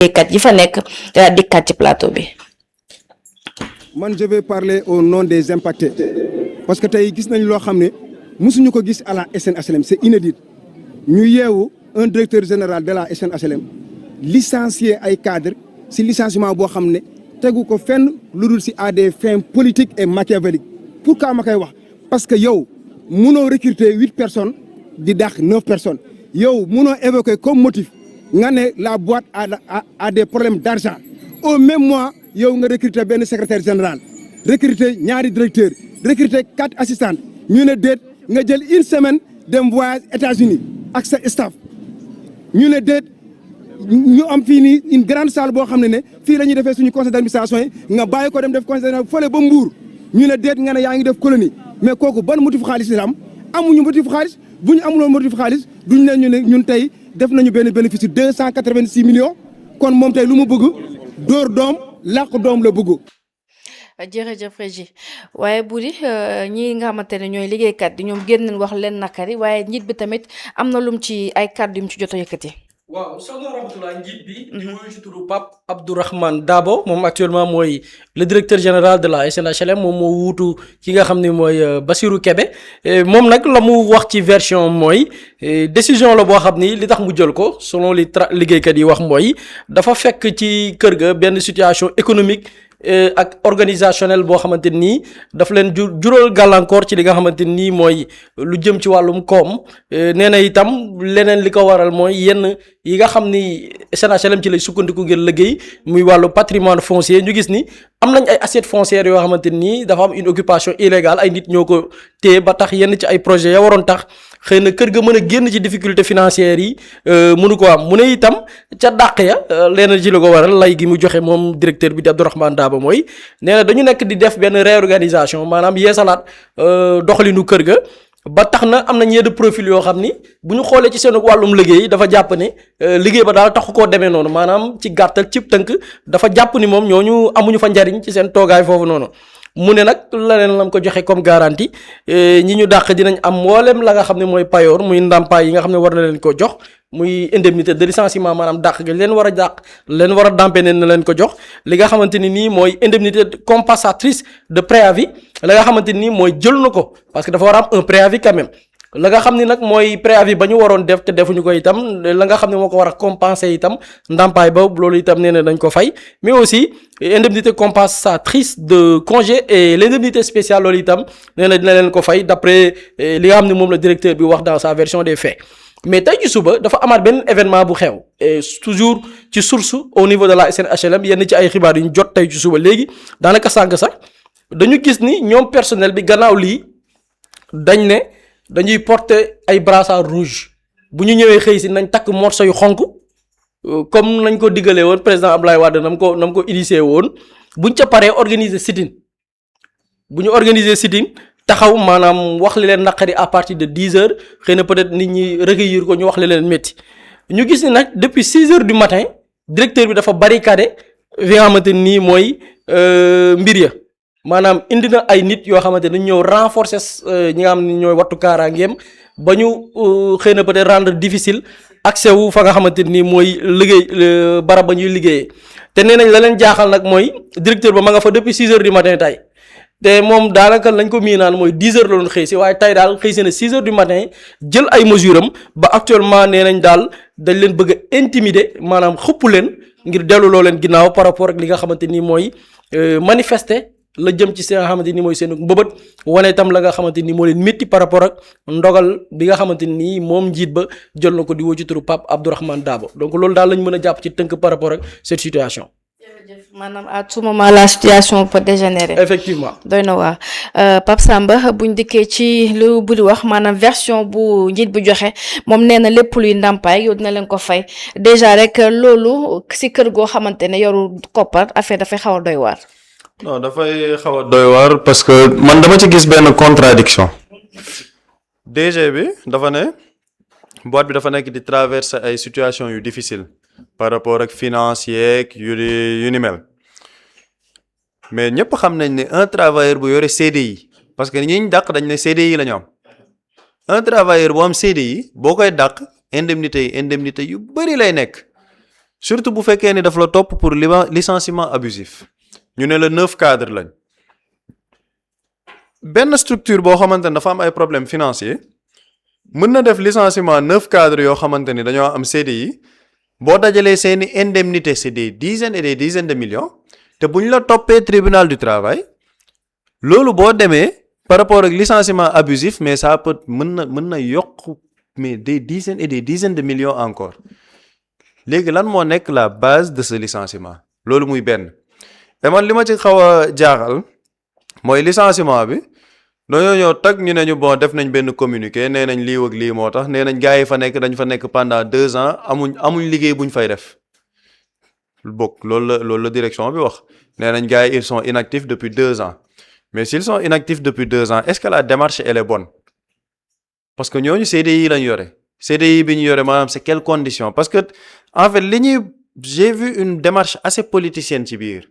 liggéeykat yi fa nekk dikkaat ci plateau bi. man je vais parler au nom des impactés parce que tey gis nañ loo xam ne mosuñu ko gis à la SNHLM c'est inédit ñu yeewu un directeur général de la SNHLM licencié ay cadres si licenciement boo xam ne tegu ko fenn lu dul si à des fins politiques et machiavéliques pourquoi ma koy wax parce que yow munoo recruter 8 personnes di dàq 9 personnes yow munoo évoquer comme motif nga ne la boîte a des problèmes d'argent au même mois yow nga recruter benn secrétaire général recruter ñaari directeur recruter 4 assistantes ñu ne déet nga jël une semaine dem voyage États-Unis ak sa staff ñu ne déet ñu am fii nii une grande salle boo xam ne fii la ñuy defee suñu conseil d'administration yi nga bàyyi ko dem def conseil d'administration fële ba Mbour ñu ne déet nga ne yaa ngi def colonie mais kooku ban motif xaalis la am amuñu motif xaalis bu ñu amuloon motif xaalis duñ ne ñu ne ñun tey def nañu benn bénéfice 286 millions kon moom tey lu mu bëgg dóor doom làq doom la bëgg. jërëjëf Régi waaye Boury ñi nga xamante ne ñooy liggéeykat yi ñoom génn wax leen nakari waaye njiit bi tamit am na lum ci ay kàddu yu mu ci jot a yëkkati. waaw soxna Ramatoulaye njiit bi. di woyu ci turu Pape Abdourahmane Dabo moom actuellement mooy le directeur général de la SNHLM moom moo wuutu ki nga xam ne mooy Bassirou Kébé moom nag la mu wax ci version mooy décision la boo xam ni li tax mu jël ko selon li liggéeykat yi wax mooy dafa fekk ci kër ga benn situation économique. Ak organisationnel boo xamante nii daf leen jural gàllankoor ci li nga xamante nii mooy lu jëm ci wàllum koom nee na itam leneen li ko waral mooy yenn yi nga xam ni SNHLM ci lay sukkandiku ngir liggéey muy wàllu patrimoine foncier ñu gis ni am nañ ay assiette foncière yoo xamante nii dafa am une occupation illégale ay nit ñoo ko téye ba tax yenn ci ay projets ya waroon tax xëy na kër ga mën a génn ci difficulté financières yi mënu ko am mu ne itam ca dàq ya leneen ci la ko waral lay gi mu joxe moom directeur bi di Abdourahmane Dabo mooy nee na dañu nekk di def benn réorganisation maanaam yeesalaat doxalinu kër ga ba tax na am na ñee de profil yoo xam ni bu ñu xoolee ci seen wàllum liggéey dafa jàpp ne liggéey ba daal taxu koo demee noonu maanaam ci gàttal cib tënk dafa jàpp ni moom ñooñu amuñu fa njariñ ci seen toogaay foofu noonu mu ne nag leneen lam ko joxe comme garantie ñi ñu dàq dinañ am mboolem la nga xam ne mooy payoor muy ndàmpaay yi nga xam ne war na leen ko jox muy indemnité de licenciement maanaam dàq gi leen war a dàq leen war a dàmpe ne na leen ko jox li nga xamante ni nii mooy indemnité compensatrice de préavis la nga xamante ni nii mooy jël na ko parce que dafa war a am un préavis quand même la nga xam ni nag mooy préavis ba ñu waroon def te defuñu ko itam la nga xam ne moo ko war a compenser itam ndàmpaay ba loolu itam nee na dañ ko fay mais aussi indemnité compensatrice de congé et l'indemnité spéciale loolu itam nee na dina leen ko fay d'après li nga xam ne moom la directeur bi wax dans sa version des faits mais tey ci suba dafa amaat benn événement bu xew et toujours ci source au niveau de la SNHLM yenn ci ay xibaar yu ñu jot tey ci suba léegi daanaka sànq sax dañu gis ni ñoom personnel bi gannaaw lii dañ ne dañuy porter ay brassard rouge bu ñu ñëwee xëy si nañ takk morceau yu xonk comme nañ ko diggalee woon président Abdoulaye Wade nam ko initié woon buñ ca paree organiser sit-in bu ñu organiser sit-in taxaw maanaam wax li leen naqari à partir de 10 heures xëy na peut-être nit ñi recueillir ko ñu wax li leen métti ñu gis ni nag depuis 6 heures du matin directeur bi dafa barricadé fi nga xamante nii mooy mbir ya maanaam indi na ay nit yoo xamante ne ñëw renforcer ñi nga xam ne ñooy wattu kaaraangeem ba ñu xëy na peut-être rendre difficile accès wu fa nga xamante ni mooy liggéey barab ba ñuy liggéeyee te nee nañ la leen jaaxal nag mooy directeur ba ma nga fa depuis 6 heures du matin tey te moom daanaka lañ ko mii naan mooy 10 heures la doon xëy si waaye tey daal xëy si na 6 heures du matin jël ay mesures am ba actuellement nee nañ daal dañ leen bëgg a intimider maanaam xëpp leen ngir delluloo leen ginnaaw par rapport ak li nga xamante ni mooy manifester. la jëm ci seen nga xamante ni mooy seen mbëbët wane itam la nga xamante ni moo leen métti par rapport ak ndogal bi nga xamante ni moom njiit ba jël na ko di woo ci turu Pape Abdourahmane Dabo donc loolu daal lañ mën a jàpp ci tënk par rapport ak cette situation. maanaam à tout moment la situation peut dégénérer. effectivement doy na waa Pape Samba buñ dikkee ci lu Boury wax maanaam version bu njiit bu joxe moom nee na lépp luy ndàmpaay yow dina leen ko fay déjà rek loolu si kër goo xamante ne yoru koppar affaire dafay xaw a doy waar. non dafay xaw a doy waar parce que man dama ci gis benn contradiction DG bi dafa ne boîte bi dafa nekk di traverser ay situations yu difficile par rapport ak financier yu ni mel mais ñëpp xam nañ ne un travailleur bu yore CDI parce que ñi ñu dàq dañ ne CDI la ñu am un travailleur bu am CDI boo koy dàq indemnité yu bëri lay nekk surtout bu fekkee ni daf la topp pour licenciement abusif ñu ne la 9 cadres lañ benn structure boo xamante ne dafa am ay problèmes financiers mën na def licenciement 9 cadres yoo xamante ni dañoo am CDI boo dajalee seeni indemnité c'est des dizaines et des dizaines de millions te bu ñu la toppee tribunal du travail loolu boo demee par rapport ak licenciement abusif mais ça peut mën na yokk mais des dizaines et des dizaines de millions encore léegi lan moo nekk la base de ce licenciement loolu muy benn et man li ma ci xaw a jaaxal mooy licenciement bi dañoo ñëw tag ñu ne ñu bon def nañ benn communiqué nee nañ lii ak lii moo tax nee nañ gars yi fa nekk dañ fa nekk pendant 2 ans amuñ liggéey buñ fay def bokk loolu la direction bi wax nee nañ gars yi ils sont inactifs depuis 2 ans mais s'ils sont inactifs depuis 2 ans est-ce que la démarche elle est bonne parce que ñooñu CDI lañ yore CDI bi ñu yore maanaam c'est quelles conditions parce que en fait j'ai vu une démarche assez politicienne ci biir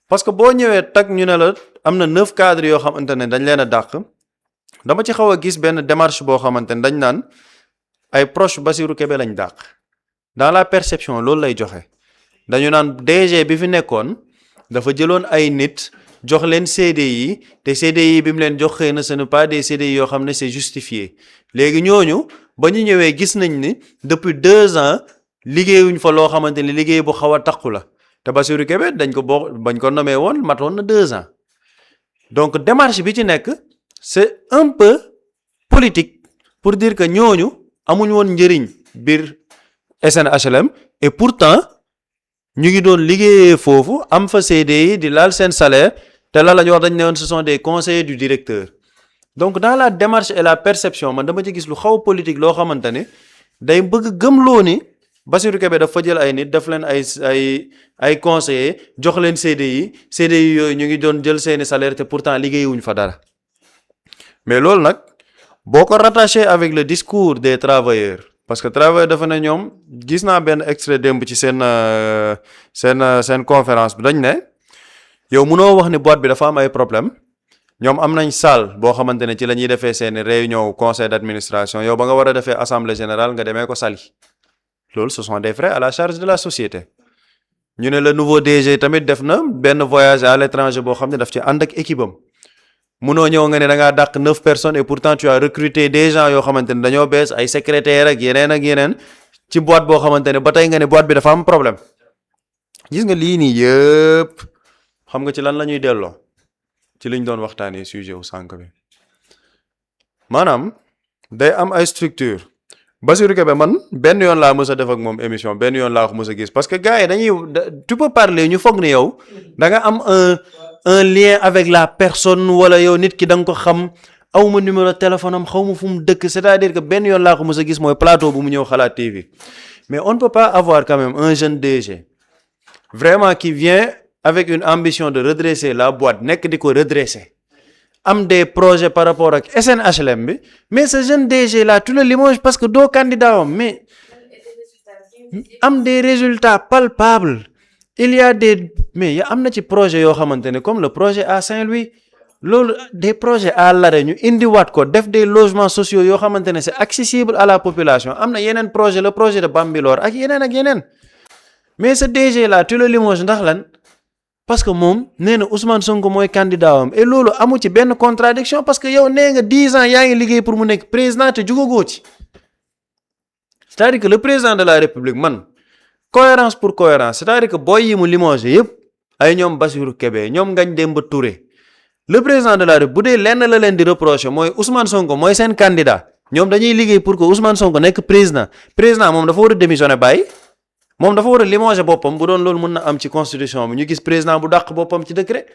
parce que boo ñëwee tag ñu ne la am na 9 cadres yoo xamante ne dañ leen a dàq dama ci xaw a gis benn démarche boo xamante ne dañ naan ay proche Bassirou Kébé lañ dàq dans la perception loolu lay joxe dañu naan DG bi fi nekkoon dafa jëloon ay nit jox leen CDI te CDI bi mu leen jox xëy na ce n'est pas des CDI yoo xam ne c'est justifié léegi ñooñu ba ñu ñëwee gis nañ ni depuis 2 ans liggéeyuñ fa loo xamante ni liggéey bu xaw a taqu la te Bassirou Kébé dañ ko bañ ko nommé woon matoon na 2 ans donc démarche bi ci nekk c'est un peu politique pour dire que ñooñu amuñ woon njëriñ biir SNHLM et pourtant ñu ngi doon liggéeyee foofu am fa CDI di laal seen salaire te la ñu wax dañ ne woon ce sont des conseillers du directeur donc dans la démarche et la perception man dama ci gis lu xaw politique loo xamante ne day bëgg gëmloo ni Bassirou Kébé daf fa jël ay nit daf leen ay conseillers jox leen CDI yooyu ñu ngi doon jël seeni salaire te pourtant liggéeyuñ fa dara mais loolu nag boo ko rattaché avec le discours des travailleurs parce que travailleurs dafa ne ñoom gis naa benn extrait démb ci seen conférence bi dañ ne yow mënoo wax ni boîte bi dafa am ay problème ñoom am nañ salle boo xamante ne ci la ñuy defee seeni réunion conseil d'administration yow ba nga war a defee assemblée générale nga demee ko sali loolu ce sont des frais à la charge de la société ñu ne le nouveau DG tamit def na benn voyage à l'étranger boo xam ne daf ci ànd ak équipe am munoo ñëw nga ne da ngaa dàq 9 personnes et pourtant tu as recruté des gens yoo xamante ne dañoo bees ay secrétaire ak yeneen ci boîte boo xamante ne ba tey nga ne boîte bi dafa am problème gis nga lii nii yëpp xam nga ci lan la ñuy delloo ci liñ doon waxtaanee sujet wu sànq bi maanaam day am ay structure Bassirou Kébé man benn yoon laa mës a def ak moom émission benn yoon laa ko mës a gis parce que gars yi tu peux parler ñu foog ne yow da nga am un lien avec la personne wala yow nit ki da nga ko xam awma numéro téléphone am xaw ma fu mu dëkk c'est-à-dire que benn yoon laa ko mës a gis mooy plateau bu mu ñëw Xalaat TV mais on ne peut pas avoir quand même un jeune DG vraiment qui vient avec une ambition de redresser la boîte nekk di ko redresser am des projets par rapport ak SNHLM bi mais ce jeune DG là tu le limoges parce que doo candidat am mais am des résultats palpables il y a mais am na ci projet yoo xamante ne comme le projet à Saint-Louis loolu des projets à l'arrêt ñu indiwaat ko def des logements sociaux yoo xamante ne c'est accessible à la population am na yeneen projet le projet de Bambilor ak yeneen mais ce DG là tu le limoges ndax lan parce que moom nee na Ousmane Sonko mooy candidat am et loolu amu ci benn contradiction parce que yow nee nga 10 ans yaa ngi liggéey pour mu nekk président te jugagoo ci c'est-à-dire que le président de la République man cohérence pour cohérence c'est-à-dire que boy yi mu limogé yëpp ay ñoom Bassirou Kébé ñoom Ngagne Demba Touré le président de la République bu dee lenn la leen di reprocher mooy Ousmane Sonko mooy seen candidat ñoom dañuy liggéey pour que Ousmane Sonko nekk président moom dafa war a démissionner bàyyi moom dafa war a limoger boppam bu doon loolu mën na am ci constitution bi ñu gis président bu dàq boppam ci décret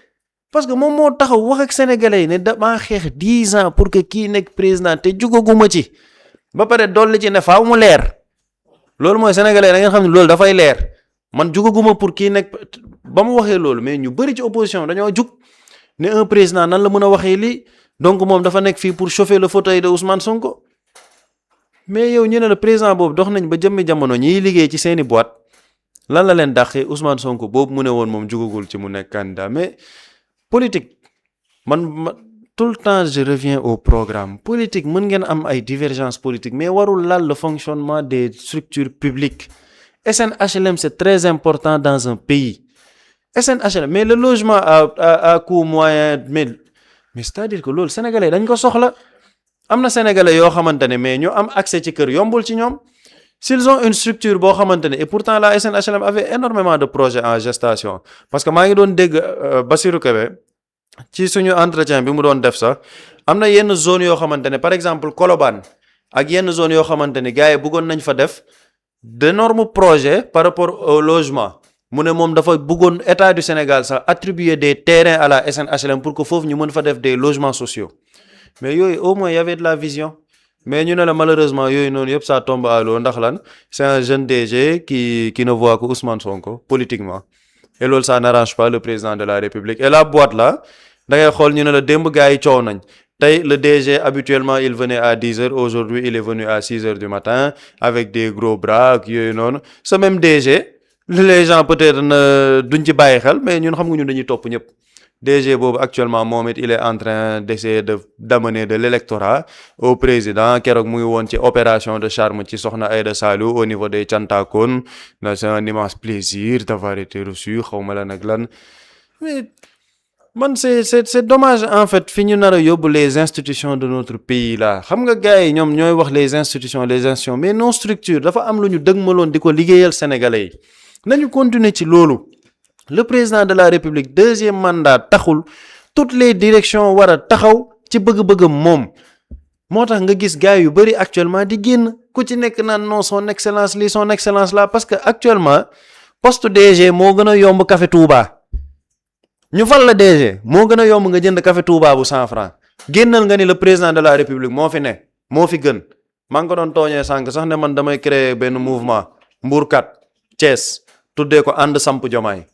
parce que moom moo taxaw wax ak sénégalais yi ne damaa xeex 10 ans pour que kii nekk président te jugaguma ci ba pare dolli ci ne faaw mu leer loolu mooy sénégalais da ngeen xam ne loolu dafay leer man jugaguma pour kii nekk ba mu waxee loolu mais ñu bëri ci opposition dañoo jug ne un président nan la mën a waxee lii donc moom dafa nekk fii pour chauffer le fauteuil de Ousmane Sonko mais yow ñu ne la président boobu dox nañ ba jëmmi jamono ñiy liggéey ci seeni boîte lan la leen dàqee Ousmane Sonko boobu mu ne woon moom jugagul ci mu nekk candidat mais politique man tout le temps je reviens au programme politique mën ngeen am ay divergences politiques mais warul laal le fonctionnement des structures publiques SNHLM c'est très important dans un pays. SNHLM mais le logement à coût moyen mais c'est-à-dire que loolu sénégalais dañ ko soxla. am na sénégalais yoo xamante ne mais ñu am accès ci kër yombul ci ñoom. S'ils ont une structure boo xamante ne et pourtant la SNHLM avait énormément de projets en gestation parce que maa ngi doon dégg Bassirou Kébé ci suñu entretien bi mu doon def sax am na yenn zone yoo xamante ne par exemple Colobane ak yenn zone yoo xamante ne gars yi bëggoon nañ fa def d'énormes projets par rapport au logement mu ne moom dafa bëggoon état du Sénégal sax attribuer des terrains à la SNHLM pour que foofu ñu mën fa def des logements sociaux mais yooyu au moins y avait de la vision. Mais ñu ne la malheureusement yooyu noonu yëpp ça tombe à l'eau ndax lan c'est un jeune DG qui ne voit que Ousmane Sonko politiquement et loolu ça n'arrange pas le président de la République et la boîte là da ngay xool ñu ne la démb gars yi coow nañ tey le DG habituellement il venait à 10h aujourd'hui il est venu à 6h du matin avec des gros bras ak yooyu noonu ce même DG les gens peut-être duñ ci bàyyi xel mais ñun xam nga ñun dañuy topp ñëpp. DG boobu actuellement moom it il est en train d'essayer d'amener de l'électorat au président keroog mu ngi woon ci opération de charme ci Soxna Aïda Saliou au niveau des Thiantakoun c'est un immense plaisir d'avoir été reçu xaw ma la nag lan mais man c'est dommage en fait fi ñu nar a yóbbu les institutions de notre pays là xam nga gars yi ñoom ñooy wax les institutions mais nos structures dafa am lu ñu dëgmaloon di ko liggéeyal sénégalais yi nañu continuer ci loolu. Le président de la République deuxième mandat taxul toutes les directions war a taxaw ci bëgg-bëggam moom moo tax nga gis gars yu bari actuellement di génn ku ci nekk naan non son excellence lii son excellence là parce que actuellement poste DG moo gën a yomb café Touba ñu fal la DG moo gën a yomb nga jënd café Touba bu 100 francs génnal nga ni le président de la République moo fi ne moo fi gën maa ngi ko doon tooñee sànq sax ne man damay créer benn mouvement Mbourkat Thiès tuddee ko ànd samp Jomaay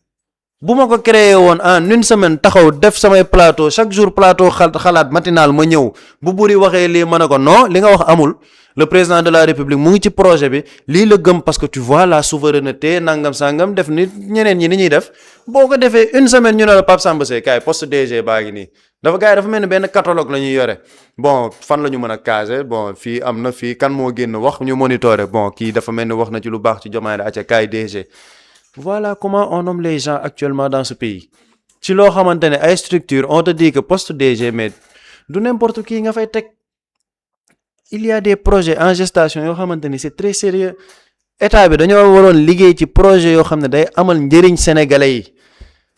bu ma ko créé woon en une semaine taxaw def samay plateau chaque jour plateau xalaat matinal ma ñëw bu buri waxee lii ma ne ko non li nga wax amul le président de la République mu ngi ci projet bi lii la gëm parce que tu vois la souveraineté nangam sangam def ni ñeneen ñi ni ñuy def boo ko defee une semaine ñu ne la Pape Samba Seye kaay poste DG baa ngi nii dafa gars yi dafa mel ni benn catalogue la ñuy yore bon fan la ñu mën a caser bon fii am na fii kan moo génn wax ñu monitorer bon kii dafa mel ni wax na ci lu baax ci Diomaye la acca kaay DG. Voilà comment on nomme les gens actuellement dans ce pays ci loo xamante ne ay structure on te dit que poste DG mais du n'importe qui nga fay teg il y a des projets en gestation yoo xamante ni c'est très sérieux état bi dañoo waroon liggéey ci projet yoo xam ne day amal njëriñ sénégalais yi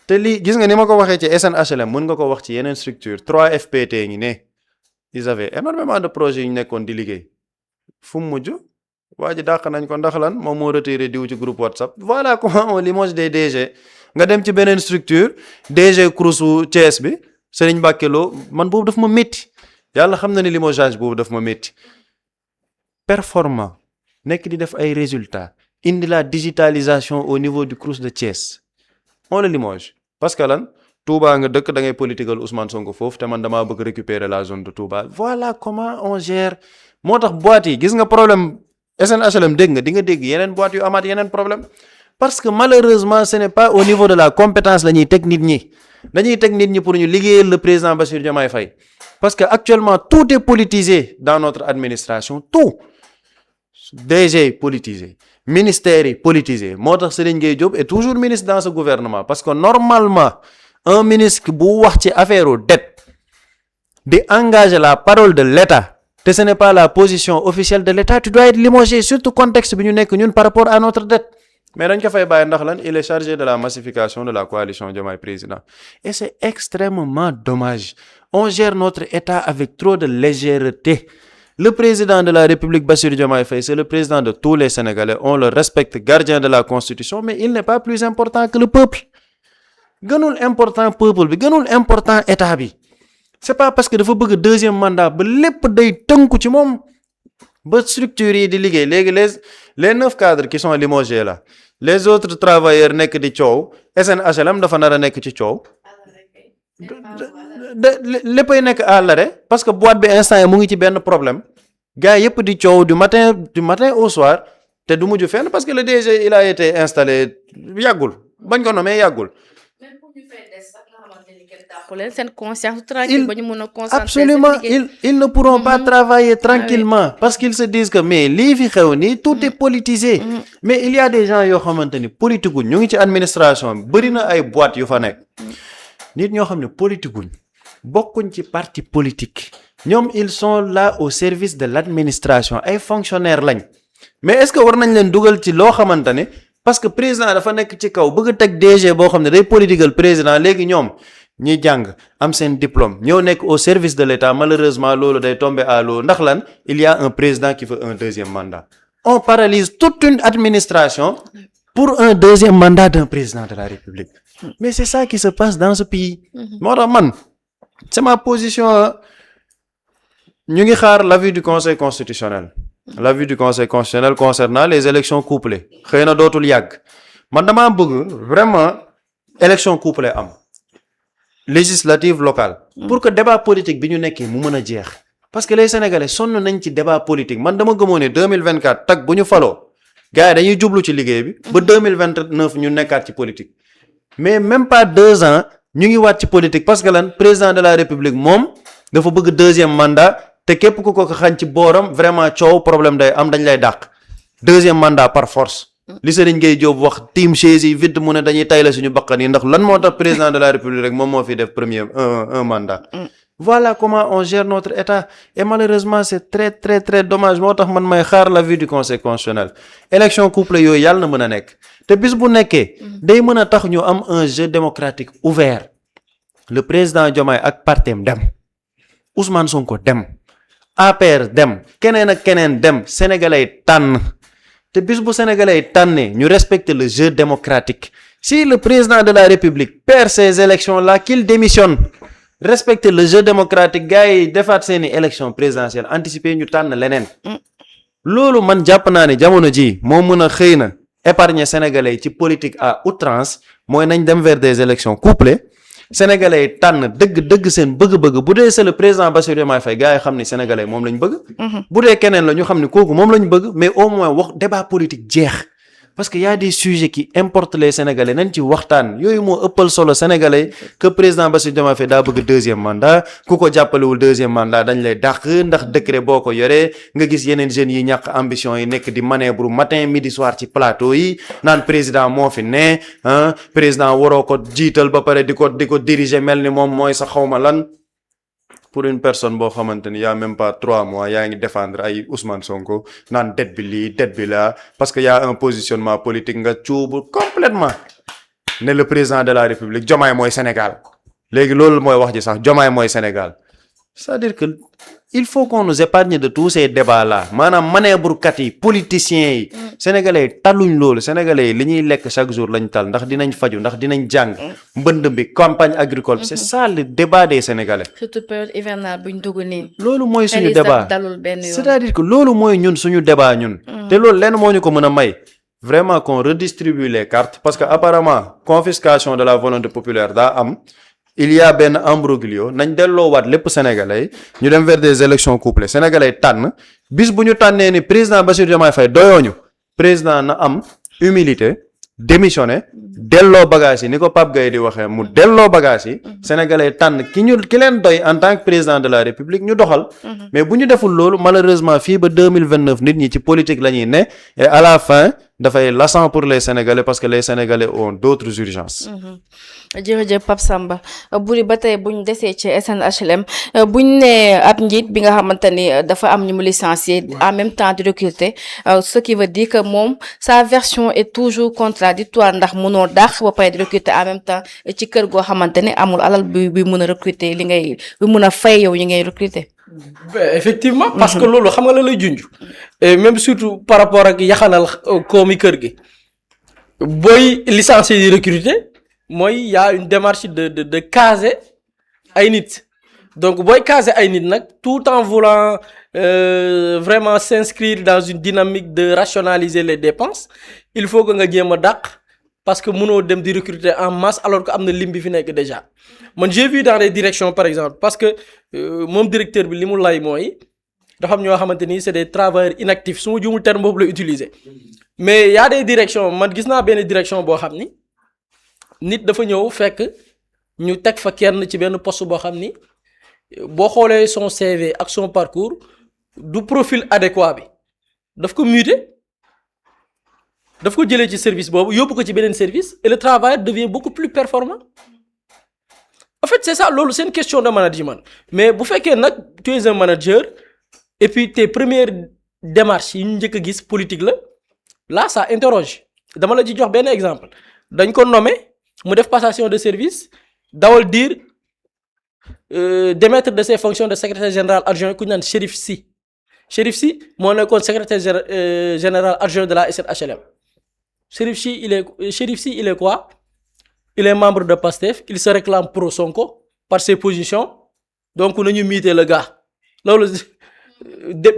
te lii gis nga ni ma ko waxee ci SNHLM mën nga ko wax ci yeneen structure 3FPT ngi ne ils avaient énormément de projets yu ñu nekkoon di liggéey fu mu mujj waa ji dàq nañ ko ndax lan moom moo retiré diw ci groupe WhatsApp voilà comment on limoge des DG nga dem ci beneen structure DG Crous Thiès bi Serigne Mbacké Lo man boobu daf ma métti yàlla xam na ni limogeage boobu daf ma métti performant nekk di def ay résultats indi la digitalisation au niveau du Crous de Thiès on le limoge parce que lan Touba nga dëkk da ngay political Ousmane Sonko foofu te man damaa bëgg récupérer la zone de Touba voilà comment on gère moo tax boîte yi gis nga problème SNHLM dégg nga di nga dégg yeneen boîte yu amaat yeneen problème parce que malheureusement ce n'est pas au niveau de la compétence la ñuy teg nit ñi dañuy teg nit ñi pour ñu liggéeyal le président Bassirou Diomaye Faye parce que actuellement tout est politisé dans notre administration tout DG politisé ministère yi politisé moo tax Serigne Gueye Diop est toujours ministre dans ce gouvernement parce que normalement un ministre bu wax ci affaire u dette di engager la parole de l'État te ce n'est pas la position officielle de l'État tu dois être limogé surtout contexte bi ñu nekk ñun par rapport à notre dette mais dañ ko fay bàyyi ndax lan il est chargé de la massification de la coalition Diomaye Président et c'est extrêmement dommage on gère notre État avec trop de légèreté le président de la République Bassirou Diomaye Faye c'est le président de tous les Sénégalais on le respecte gardien de la Constitution mais il n'est pas plus important que le peuple gënul important peuple bi gënul important État bi c'est pas parce que dafa bëgg deuxième mandat ba lépp day tënku ci moom ba structures yi di liggéey léegi les 9 cadres qui sont limogés là les autres travailleurs nekk di coow SNHLM dafa nar a nekk ci coow léppay nekk à l'arrêt parce que boîte bi instant yi mu ngi ci benn problème gars yëpp di coow du matin au soir te du mujj fenn parce que le DG il a été installé yàggul bañ ko nommé yàggul même pour ñu fay des sax nga xamante ni kenn dàqu leen seen conscience tranquille ba ñu mën a concentrer absolument ils ne pourront pas travailler tranquillement parce qu'ils se disent que mais lii fi xew nii tout est politisé mais il y a des gens yoo xamante ni politique guñ ñu ngi ci administration bi bëri na ay boîtes yu fa nekk nit ñoo xam ne politique guñ bokkuñ ci parti politique ñoom ils sont là au service de l'administration ay fonctionnaires lañ mais est-ce que war nañ leen dugal ci loo xamante ne parce que président dafa nekk ci kaw bëgg a teg DG boo xam ne day politiqueal président léegi ñoom ñi jàng am seen diplôme ñoo nekk au service de l'État malheureusement loolu day tomber à l'eau ndax lan il y a un président qui veut un deuxième mandat on paralyse toute une administration pour un deuxième mandat d'un président de la République mais c'est ça qui se passe dans ce pays moo tax man c'est ma position ñu ngi xaar l'avis du Conseil constitutionnel l'avis du Conseil constitutionnel concernant les élections couplées xëy na dootul yàgg man damaa bëgg vraiment élection couplée am législative locale pour que débat politique bi ñu nekkee mu mën a jeex parce que les Sénégalais sonn nañ ci débat politique man dama gëmoo ne 2024 tag bu ñu faloo gars yi dañuy jublu ci liggéey bi ba 2029 ñu nekkaat ci politique mais même pas 2 ans ñu ngi waat ci politique parce que lan président de la République moom dafa bëgg deuxième mandat te képp ku ko xañ ci booram vraiment coow problème day am dañ lay dàq deuxième mandat par force li Serigne Gueye Diop wax team chaise yi vide mu ne dañuy tayle suñu bakkan yi ndax lan moo tax président de la République rek moom moo fi def un mandat voilà comment on gère notre état et malheureusement c'est très très très dommage moo tax man may xaar l'avis du Conseil constitutionnel élection couple yooyu yàlla na mën a nekk te bis bu nekkee day mën a tax ñu am un jeu démocratique ouvert le président Diomaye ak partem dem Ousmane Sonko dem APR dem keneen ak keneen dem sénégalais tànn te bis bu sénégalais tànnee ñu respecter le jeu démocratique si le président de la République perd ces élections là qu'il démissionne respecter le jeu démocratique gars yi defaat seeni élection présidentielle anticipée ñu tànn leneen loolu man jàpp naa ne jamono ji moo mën a xëy na épargner sénégalais ci politique à outrance mooy nañ dem vers des élections couplées sénégalais yi tànn dëgg seen bëgg-bëgg bu dee c'est le président Bassirou Diomaye Faye gars yi xam ni sénégalais moom lañ bëgg bu dee keneen la ñu xam ni kooku moom lañ bëgg mais au moins wax débat politique jeex parce que y a des sujets qui importent les sénégalais nañ ci waxtaan yooyu moo ëppal solo sénégalais que président Bassirou Diomaye Faye daa bëgg deuxième mandat ku ko jàppalewul deuxième mandat dañ lay dàq ndax décret boo ko yoree nga gis yeneen jeunes yi ñàkk ambition yi nekk di manœuvre matin midi soir ci plateau yi naan président moo fi ne président waroo ko jiital ba pare di ko diriger mel ni moom mooy sa xawma lan pour une personne boo xamante ni y a même pas 3 mois yaa ngi défendre ay Ousmane Sonko naan dette bi lii dette bi là parce que y a un positionnement politique nga cuubu complètement ne le président de la République Diomaye mooy Sénégal léegi loolu mooy wax ji sax Diomaye mooy Sénégal c'est-à-dire que il faut qu'on nous épargne de tous ces débats là maanaam manœuvre kat yi politiciens yi sénégalais yi taluñ loolu sénégalais yi li ñuy lekk chaque jour lañ tal ndax dinañ faju ndax dinañ jàng mbënd bi campagne agricole c'est ça le débat des sénégalais surtout période hivernale buñ dugg nii loolu mooy suñu débat dalul benn yoon c'est-à-dire que loolu mooy ñun suñu débat ñun te loolu lenn moo ñu ko mën a may vraiment qu'on redistribue les cartes parce que apparemment confiscation de la volonté populaire daa am il y a benn imbroglio nañ delloowaat lépp sénégalais ñu dem vers des élections couplées sénégalais tànn bis bu ñu tànnee ni président Bassirou Diomaye Faye doyooñu président na am humilité démissionné delloo bagage yi ni ko Pape Gueye di waxee mu delloo bagage yi sénégalais tànn ki leen doy en tant que président de la République ñu doxal mais bu ñu deful loolu malheureusement fii ba 2029 nit ñi ci politique la ñuy ne et à la fin dafay lassant pour les sénégalais parce que les sénégalais ont d'autres urgences jërëjëf Pape Samba buri ba tey buñ desee ci SNHLM buñ ne ab njiit bi nga xamante ni dafa am ñu mu licencié en même temps di recruter ce qui veut dire que moom sa version est toujours contradictoire ndax mënoo dàq ba pare di recruter en même temps ci kër goo xamante ni amul alal bi mën a recruter li ngay bi mën a fay yow yi ngay recruter. Effectivement parce que loolu xam nga la lay junj et même surtout par rapport ak yaxanal koomi kër gi booy licencié di recruter mooy y a une démarche de caser ay nit donc booy caser ay nit nag tout en voulant vraiment s'inscrire dans une dynamique de rationaliser les dépenses il faut que nga jéem a dàq parce que mënoo dem di recruter en masse alors que am na lim bi fi nekk déjà man j'ai vu dans les directions par exemple parce que moom directeur bi li mu lay mooy dafa am ñoo xamante ni c'est des travailleurs inactifs su ma jumul terme boobu la utiliser mais y a des directions man gis naa benn direction boo xam ni nit dafa ñëw fekk ñu teg fa kenn ci benn poste boo xam ni boo xoolee son CV ak son parcours du profil adéquat bi daf ko muter daf ko jëlee ci service boobu yóbbu ko ci beneen service et le travail devient beaucoup plus performant en fait c'est ça loolu c'est une question de management mais bu fekkee nag tu es un manager et puis tes premières démarches yi ñu njëkk a gis politique la là ça interroge dama la ci jox benn exemple dañ ko nommé mu def passation de service dawal dire démettre de ses fonctions de secrétaire général adjoint ku ñu naan Chérif Sy moo nekkoon secrétaire général adjoint de la SNHLM Chérif Sy il est quoi il est membre de PASTEF il se réclame pro Sonko par ses positions donc nañu miiter le gars loolu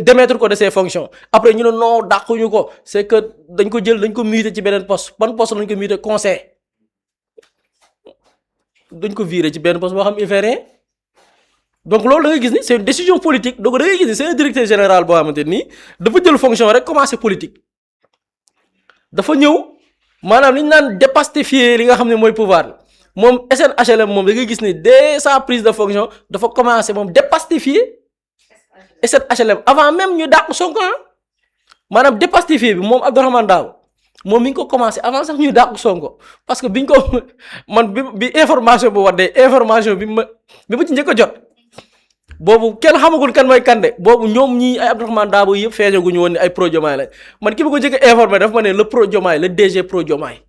démettre ko de ses fonctions après ñu ne non dàquñu ko c'est que dañ ko miiter ci beneen poste ban poste lañ ko miiter conseil dañ ko virer ci benn poste boo xam il fait rien donc loolu da ngay gis ni c'est une décision politique donc da ngay gis ni c'est un directeur général boo xamante nii dafa jël fonction rek commencer politique dafa ñëw maanaam li ñu naan dépastifier li nga xam ne mooy pouvoir bi moom SNHLM moom da ngay gis ni dès sa prise de fonction dafa commencer moom dépastifier SNHLM avant même ñu dàq Sonko maanaam dépastifier bi moom Abdourahmane Dabo moom mi ngi ko commencé avant sax ñu dàq Sonko parce que biñ ko man bi information bu waddee information bi ma ci njëkk a jot boobu kenn xamagul kan mooy kande boobu ñoom ñii ay Abdourahmane Dabo yëpp feeñaguñu woon ni ay pro Diomaye la man ki ma ko njëkk a informé dafa ma ne le pro Diomaye le DG pro Diomaye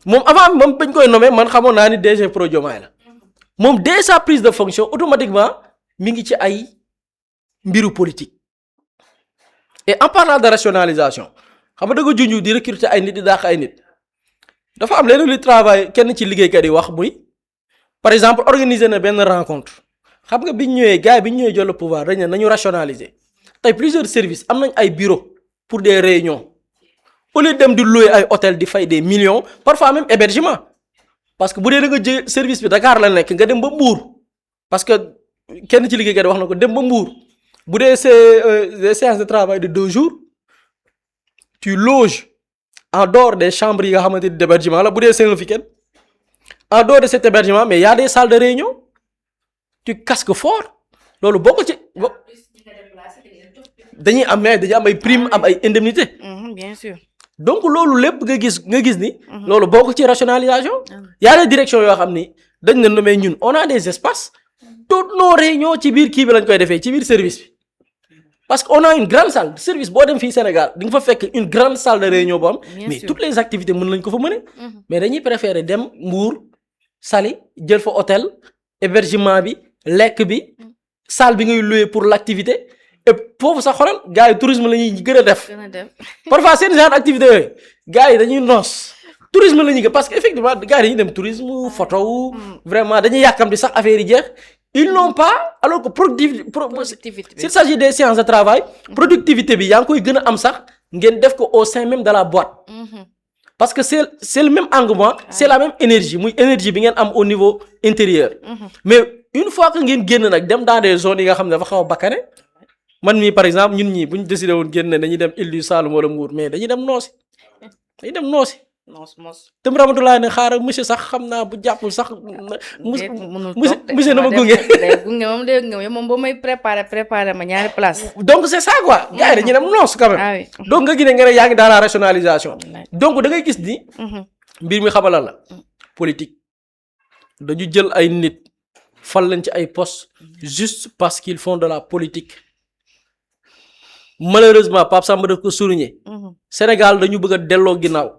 moom avant moom bañ koy nommé man xamoon naa ni DG pro Diomaye la moom dès sa prise de fonction automatiquement mi ngi ci ay mbiru politique et en parlant de rationalisation xam nga da nga junj di recruter ay nit di dàq ay nit dafa am leneen li travail kenn ci liggéeykat yi wax muy par exemple organiser na benn rencontre xam nga biñ ñëwee gars yi biñ ñëwee jël le pouvoir dañ ne nañu rationaliser tey plusieurs services am nañ ay bureaux pour des réunions au lieu dem di louer ay hôtel di fay des millions parfois même hébergement parce que bu dee da nga jël service bi Dakar la nekk nga dem ba Mbour parce que kenn ci liggéeykat yi wax na ko dem ba Mbour bu dee c'est des séances de travail de 2 jours tu loges en dehors des chambres yi nga xamante ni d'hébergement la bu dee c'est un week-end en dehors de cet hébergement mais y a des salles de réunion tu casques fort loolu boo ko ci dañuy am ay primes am ay indemnités. Bien sûr. donc loolu lépp nga gis ni. loolu boo ko ci rationalisation. y a des directions yoo xam ni dañ ne mais ñun on a des espaces toutes nos réunions ci biir kii bi lañ koy defee ci biir service bi. parce que on a une grande salle service boo dem fii Sénégal di nga fa fekk une grande salle de réunion boo am mais toutes les activités mën nañ ko fa mëne mais dañuy préférer dem Mbour Saly jël fa hôtel hébergement bi lekk bi salle bi ngay louer pour l'activité et foofu sax xoolal gars yi tourisme la ñuy gën a def parfois seen genre activité yooyu gars yi dañuy noos tourisme la ñuy gën parce que effectivement gars yi dañuy dem tourisme photo vraiment dañuy yàkkamti sax affaire yi jeex. Ils n'ont pas alors que productivité s'il s'agit des séances de travail productivité bi yaa ngi koy gën a am sax ngeen def ko au sein même de la boîte parce que c'est le même engouement c'est la même énergie muy énergie bi ngeen am au niveau intérieur mais une fois que ngeen génn nag dem dans des zones yi nga xam ne dafa xaw a bakkane man mii par exemple ñun ñii bu ñu décidé woon génn dañuy dem Île du Saloum wala Mbour mais dañuy dem noosi te mu ramatulaa ne xaaral monsieur sax xam naa bu jàppul sax monsieur na ma gunge moom ba may préparer ma ñaari place donc c'est ça quoi gars yi dañuy dem noos quand même donc nga gis ne nga ne yaa ngi dans la rationalisation donc da ngay gis ni mbir mi xamalal la politique dañu jël ay nit fal leen ci ay postes juste parce qu'ils font de la politique malheureusement Pape Samba daf ko souligner Sénégal dañu bëgg a delloo ginnaaw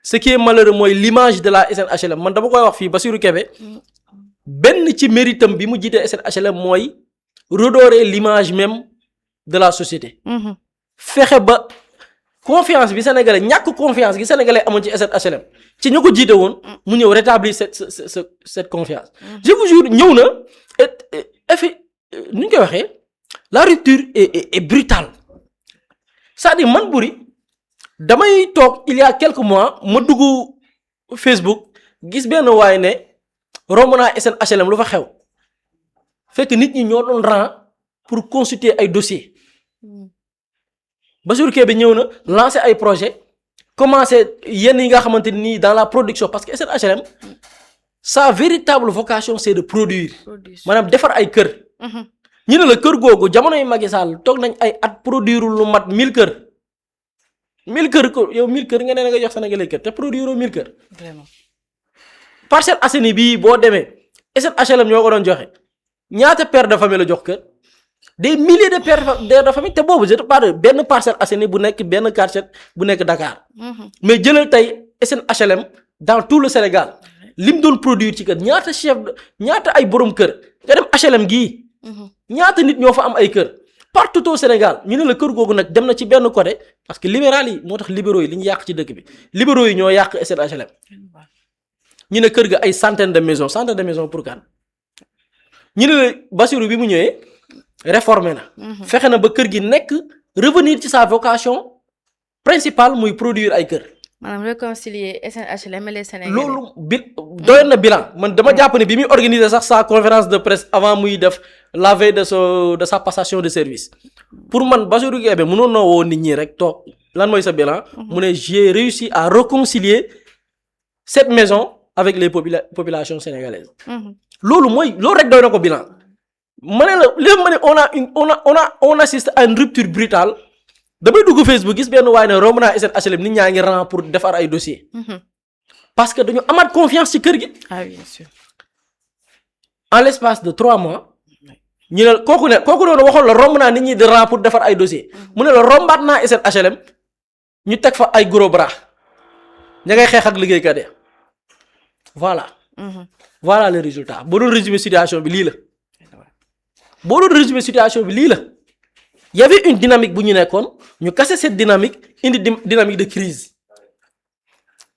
ce qui est malheureux mooy l'image de la SNHLM man dama koy wax fii Bassirou Kébé benn ci méritam bi mu jiitee SNHLM mooy redorer l'image même de la société fexe ba confiance bi sénégalais ñàkk confiance gi sénégalais amoon ci SNHLM ci ñu ko jiite woon mu ñëw rétablir cette confiance je vous jure ñëw na effet nu ñu koy waxee la rupture est brutale c'est-à-dire man Boury damay toog il y a quelques mois ma dugg Facebook gis benn waay ne romb naa SNHLM lu fa xew fekk nit ñi ñoo doon rang pour consulter ay dossiers Bassirou Kébé ñëw na lancer ay projets commencer yenn yi nga xamante ni dans la production parce que SNHLM sa véritable vocation c'est de produire maanaam defar ay kër. ñu ne la kër googu jamonoy Macky Sall toog nañ ay at produire lu mat 1000 kër 1000 kër ko yow 1000 kër nga ne nga jox Sénégalais kër te produire 1000 kër. vraiment. Parcelles Assainies bii boo demee SNHLM ñoo ko doon joxe ñaata père de famille la jox kër des milliers de pères de famille te boobu je te parle benn Parcelles Assainies bu nekk benn quartier bu nekk Dakar. mais jëlal tey SNHLM dans tout le Sénégal lim doon produire ci kër ñaata ay borom kër nga dem HLM gii. ñaata nit ñoo fa am ay kër partout au Sénégal ñu ne la kër googu nag dem na ci benn côté parce que libéral yi moo tax libéraux yi li ñu yàq ci dëkk bi libéraux yi ñoo yàq SNHLM ñu ne kër ga ay centaine de maisons pour kan ñu ne la Bassirou bi mu ñëwee réformé na. fexe na ba kër gi nekk revenir ci sa vocation principale muy produire ay kër. maanaam réconcilier SNHLM et les Sénégalais. loolu doyoon na bilan man dama jàpp ne bi muy organiser sax sa conférence de presse avant muy def la veille de sa passation de service pour man Bassirou Guèye mënoon na woo nit ñi rek toog lan mooy sa bilan. mu ne j'ai réussi à réconcilier cette maison avec les populations sénégalaises. loolu rek doy na ko bilan. ma ne la léegi ma ne on assiste à une rupture brutale. damay dugg Facebook gis benn waaye ne romb naa SNHLM nit ñaa ngi rang pour defar ay dossiers. parce que dañu amaat confiance ci kër gi. ah bien sûr. en l'espace de 3 mois. ñu ne kooku doon waxoon la romb naa nit ñi di rang pour defar ay dossiers. mu ne la rombaat naa SNHLM ñu teg fa ay gros bras ña ngay xeex ak liggéeykat yi voilà. voilà le résultat boo doon résumer situation bi lii la. Il y avait une dynamique bu ñu nekkoon ñu casser cette dynamique indi dynamique de crise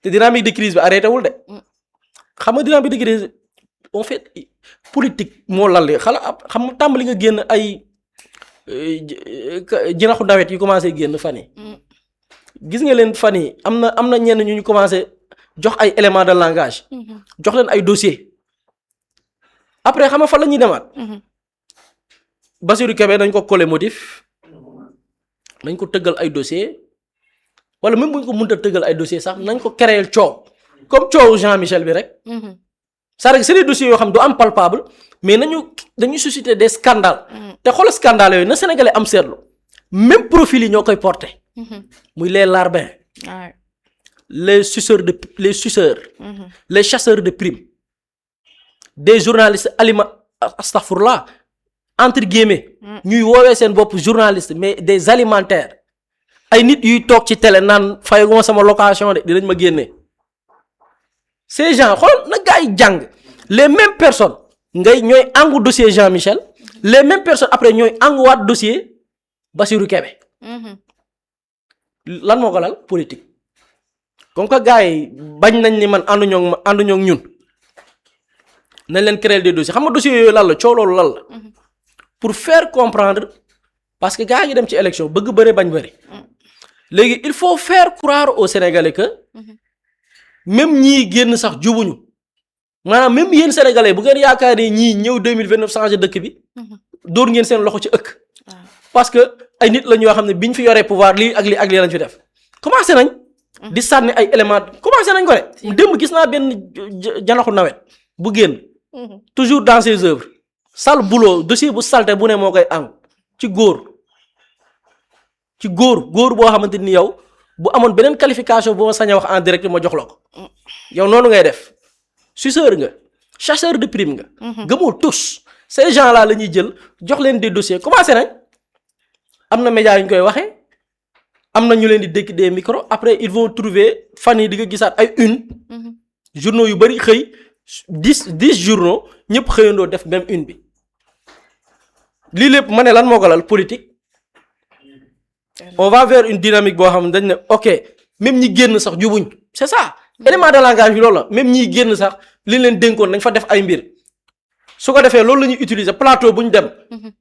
te dynamique de crise bi arrêté wul de xam nga dynamique de crise en fait politique moo lal xam nga tàmbali nga génn ay jinaxu nawet yu commencé génn fan yi gis nga leen fan yi am na ñenn ñu commencé jox ay éléments de langage jox leen ay dossiers après xam nga fan la ñuy demaat. Bassirou Kébé dañ ko collé motif nañ ko tëggal ay dossier wala même bu ñu ko mënta tëggal ay dossier sax nañ ko créer coow comme coowu Jean-Michel bi rek. c'est-à-dire c'est des dossiers yoo xam du am palpable mais dañuy susciter des scandales. te xoolal scandales yooyu na Sénégalais am seetlu même profil yi ñoo koy porté. muy les larbins. les suceurs les chasseurs de primes des journalistes astaghfirullah entre guillemets ñuy woowee seen bopp journaliste mais des alimentaires ay nit yuy toog ci télé naan fayaguma sama location de dinañ ma génne ces gens xool na gars yi jàng les mêmes personnes ñooy angu dossier Jean-Michel les mêmes personnes après ñooy anguwaat dossier Bassirou Kébé lan moo ko lal politique comme que gars yi bañ nañ ni man ànduñoo ak ñun nañ leen créer des dossiers xam nga dossiers yooyu lan la coow loolu lan la pour faire comprendre parce que gars yi dem ci élection bëgg bëri bañ bëri léegi il faut faire croire aux Sénégalais que même ñii génn sax jubuñu maanaam même yéen Sénégalais bu ngeen yaakaar ni ñii ñëw 2029 changé dëkk bi dóor ngeen seen loxo ci ëkk parce que ay nit la ñoo xam ne biñ fi yoree pouvoir lii ak lii lañ fi def commencé nañ di sànni ay éléments commencé nañ ko de démb gis naa benn janaxu nawet bu génn toujours dans ses œuvres sale boulot dossier bu salte bu ne moo koy am ci góor boo xamante ni yow bu amoon beneen qualification bu ma sañ a wax en direct ma jox la ko yow noonu ngay def suceur nga chasseur de prime nga gëmoo tous ces gens là la ñuy jël jox leen des dossiers commencé nañ am na médias yu ñu koy waxee am na ñu leen di dékk des micros après ils vont trouver fan yi di nga gisaat ay une journaux yu bari xëy 10 journaux ñëpp xëyandoo def même une bi lii lépp ma ne lan moo ko lal politique on va vers une dynamique boo xam ne dañ ne ok même ñi génn sax jubuñ c'est ça élément de langage bi loolu la même ñi génn sax li leen dénkoon dañ fa def ay mbir su ko defee loolu la ñuy utiliser plateau bu ñu dem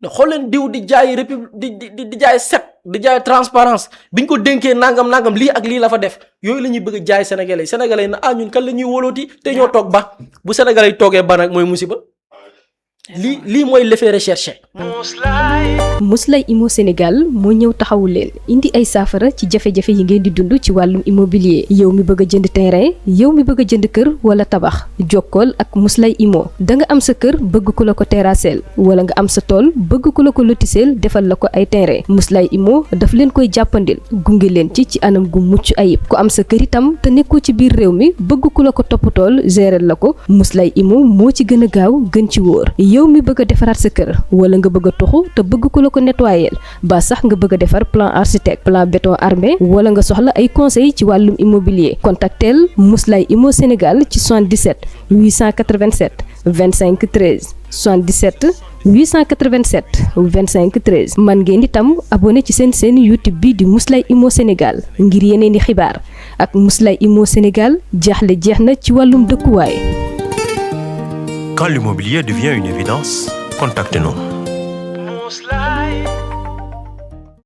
ne xool leen diw di jaay di jaay set di jaay transparence biñ ko dénkee nangam lii ak lii la fa def yooyu la ñuy bëgg a jaay sénégalais na ñun kan la ñuy wóolooti te ñoo toog ba bu sénégalais yi toogee ba nag mooy musiba lii mooy l'effet recherché. Mouslay Immo Sénégal moo ñëw taxawu leen indi ay saafara ci jafe-jafe yi ngeen di dund ci wàllum immobilier yow mi bëgg a jënd terrain yow mi bëgg a jënd kër wala tabax jokkool ak Mouslay Immo da nga am sa kër bëgg ku la ko terrasseel wala nga am sa tool bëgg ku la ko lotiseel defal la ko ay terrain Mouslay Immo daf leen koy jàppandil gunge leen ci anam gu mucc ayib ku am sa kër itam te nekkoo ci biir réew mi bëgg ku la ko toppatool gérer la ko Mouslay Immo moo ci gën a gaaw gën ci wóor yow mi bëgg a defaraat sa kër wala nga bëgg a toxu te bëgg ku la ko nettoyer ba sax nga bëgg a defar plan architecte plan béton armé wala nga soxla ay conseil ci wàllum immobilier contactel Mouslay Immo Sénégal ci 77 887 25 13 77 887 25 13 man ngeen itam abonné ci seen YouTube bi di Mouslay Immo Sénégal ngir yeneen i xibaar ak Mouslay Immo Sénégal jaaxle jeex na ci wàllum dëkkuwaay. Quand l'immobilier devient une évidence, contactez-nous.